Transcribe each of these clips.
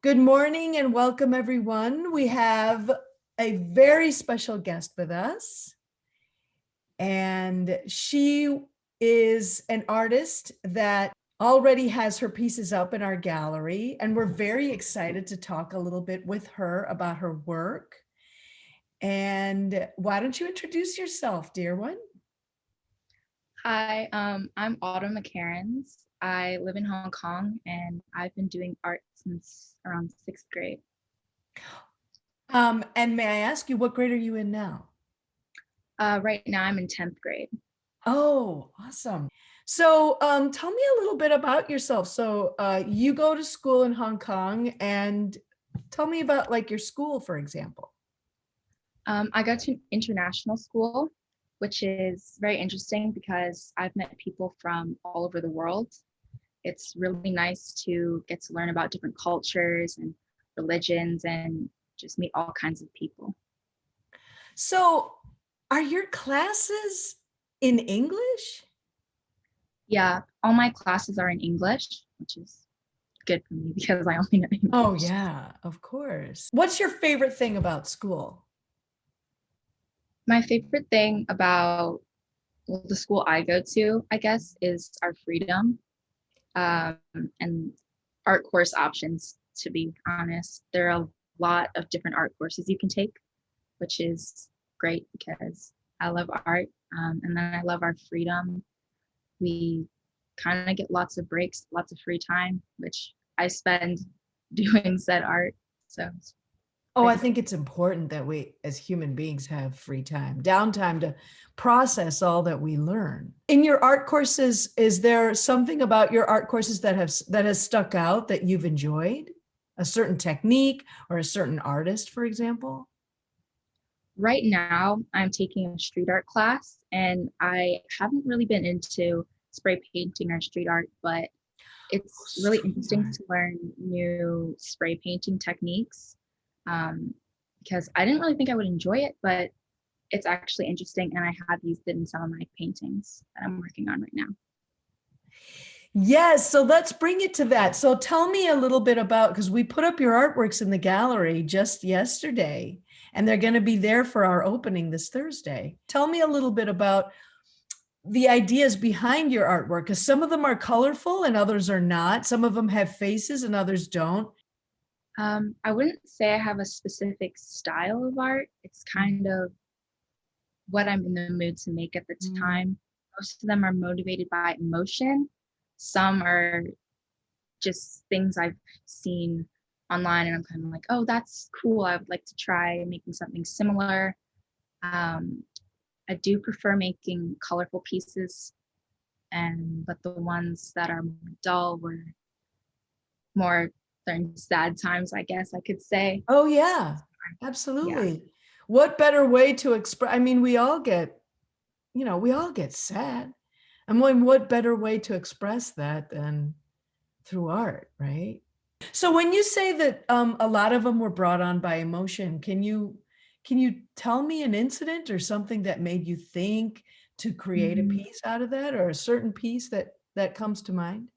Good morning and welcome, everyone. We have a very special guest with us, and she is an artist that already has her pieces up in our gallery, and we're very excited to talk a little bit with her about her work. And why don't you introduce yourself, dear one? Hi, I'm Autumn McCarrans. I live in Hong Kong and I've been doing art since around sixth grade. And may I ask you, what grade are you in now? Right now I'm in 10th grade. Oh, awesome. So, tell me a little bit about yourself. So, you go to school in Hong Kong, and tell me about like your school, for example. I go to international school, which is very interesting because I've met people from all over the world. It's really nice to get to learn about different cultures and religions and just meet all kinds of people. So, are your classes in English? Yeah, all my classes are in English, which is good for me because I only know Oh, English. yeah, of course. What's your favorite thing about school? My favorite thing about the school I go to, I guess, is our freedom um, and art course options, to be honest. There are a lot of different art courses you can take, which is great because I love art. And then I love our freedom. We kind of get lots of breaks, lots of free time, which I spend doing said art. So it's Oh, I great. think it's important that we, as human beings, have free time, downtime to process all that we learn. In your art courses, is there something about your art courses that has stuck out that you've enjoyed? A certain technique or a certain artist, for example? Right now, I'm taking a street art class, and I haven't really been into spray painting or street art, but Oh, it's really street interesting art. to learn new spray painting techniques um, because I didn't really think I would enjoy it, but it's actually interesting, and I have used it in some of my paintings that I'm working on right now. Yes, so let's bring it to that. So tell me a little bit about, because we put up your artworks in the gallery just yesterday, and they're going to be there for our opening this Thursday. Tell me a little bit about the ideas behind your artwork, because some of them are colorful and others are not. Some of them have faces and others don't. I wouldn't say I have a specific style of art. It's kind of what I'm in the mood to make at the Mm. time. Most of them are motivated by emotion. Some are just things I've seen online and I'm kind of like, oh, that's cool. I would like to try making something similar. Um, I do prefer making colorful pieces, and but the ones that are more dull were more during sad times, I guess I could say. Oh, yeah, Yeah. absolutely. What better way to express? I mean, we all get sad. I mean, what better way to express that than through art, right? So when you say that a lot of them were brought on by emotion, can you tell me an incident or something that made you think to create a Mhm. piece out of that, or a certain piece that comes to mind?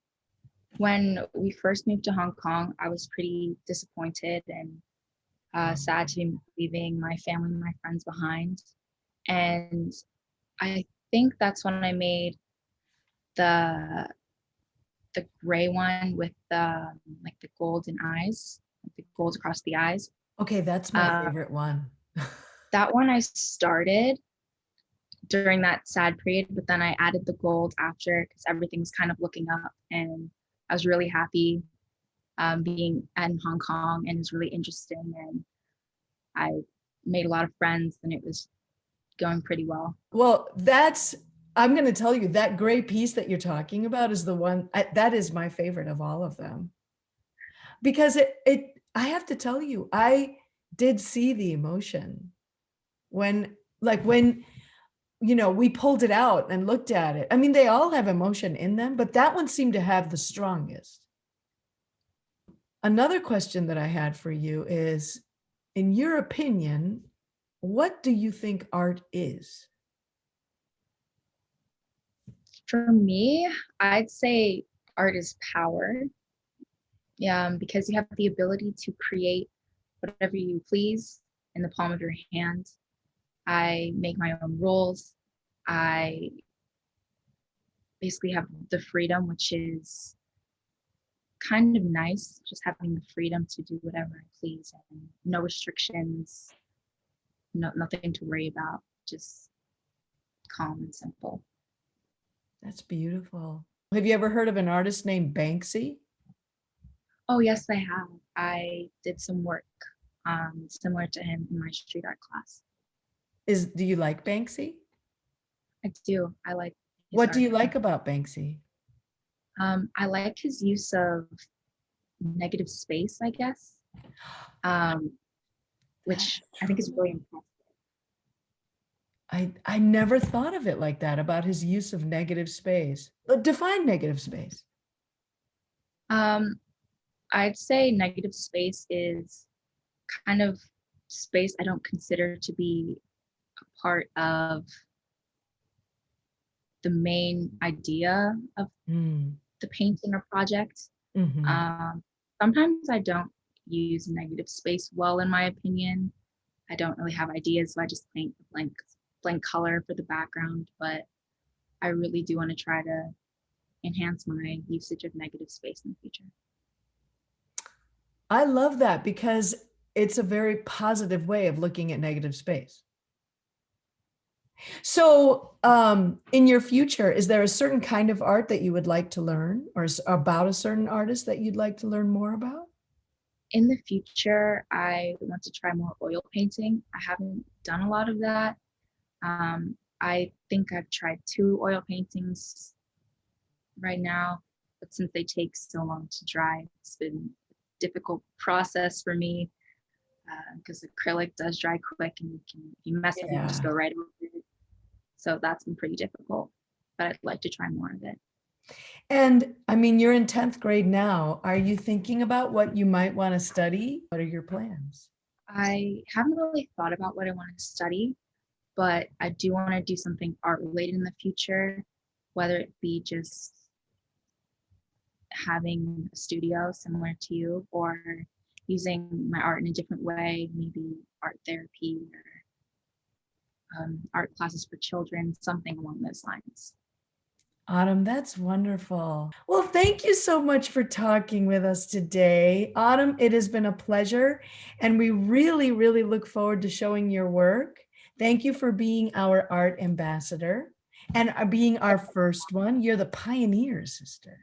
When we first moved to Hong Kong, I was pretty disappointed and sad to be leaving my family and my friends behind. And I think that's when I made the the gray one with the like the golden eyes, like the gold across the eyes. Okay, that's my Uh, favorite one. that one I started during that sad period, but then I added the gold after because everything was kind of looking up, and I was really happy being in Hong Kong, and it was really interesting, and I made a lot of friends, and it was going pretty well. Well, I'm going to tell you that gray piece that you're talking about is the one that is my favorite of all of them, because I have to tell you, I did see the emotion when, like, when we pulled it out and looked at it. I mean, they all have emotion in them, but that one seemed to have the strongest. Another question that I had for you is, in your opinion, what do you think art is? For me, I'd say art is power. Yeah, because you have the ability to create whatever you please in the palm of your hand. I make my own rules. I basically have the freedom, which is kind of nice, just having the freedom to do whatever I please and no restrictions, nothing to worry about, just calm and simple. That's beautiful. Have you ever heard of an artist named Banksy? Oh, yes, I have. I did some work similar to him in my street art class. Do you like Banksy? I do. I like his What do art. you like about Banksy? I like his use of negative space, I guess, um, which That's I think is true. really impressive. I never thought of it like that, about his use of negative space. Define negative space. Um, I'd say negative space is kind of space I don't consider to be a part of the main idea of Mm. the painting or project. Hmm. Um, Sometimes I don't use negative space well, in my opinion. I don't really have ideas, so I just paint blank color for the background. But I really do want to try to enhance my usage of negative space in the future. I love that because it's a very positive way of looking at negative space. So, in your future, is there a certain kind of art that you would like to learn, or about a certain artist that you'd like to learn more about? In the future, I want to try more oil painting. I haven't done a lot of that. I think I've tried 2 oil paintings right now, but since they take so long to dry, it's been a difficult process for me because acrylic does dry quick and if you mess up, you can just Yeah. go right over it. So that's been pretty difficult, but I'd like to try more of it. And I mean, you're in 10th grade now. Are you thinking about what you might want to study? What are your plans? I haven't really thought about what I want to study, but I do want to do something art related in the future, whether it be just having a studio similar to you or using my art in a different way, maybe art therapy or art classes for children, something along those lines. Autumn, that's wonderful. Well, thank you so much for talking with us today. Autumn, it has been a pleasure, and we really, really look forward to showing your work. Thank you for being our art ambassador and being our first one. You're the pioneer, sister.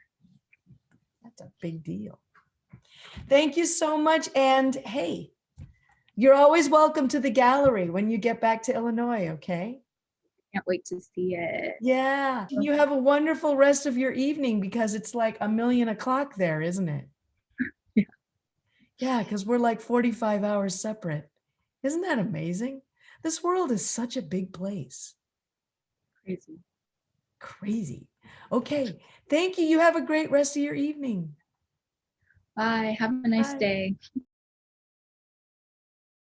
That's a big deal. Thank you so much. And hey, you're always welcome to the gallery when you get back to Illinois, okay? Can't wait to see it. Yeah. You have a wonderful rest of your evening because it's like 1,000,000 o'clock there, isn't it? Yeah, Yeah, because we're like 45 hours separate. Isn't that amazing? This world is such a big place. crazy. Crazy. Okay. Thank you. You have a great rest of your evening. Bye. Have a nice Bye. day.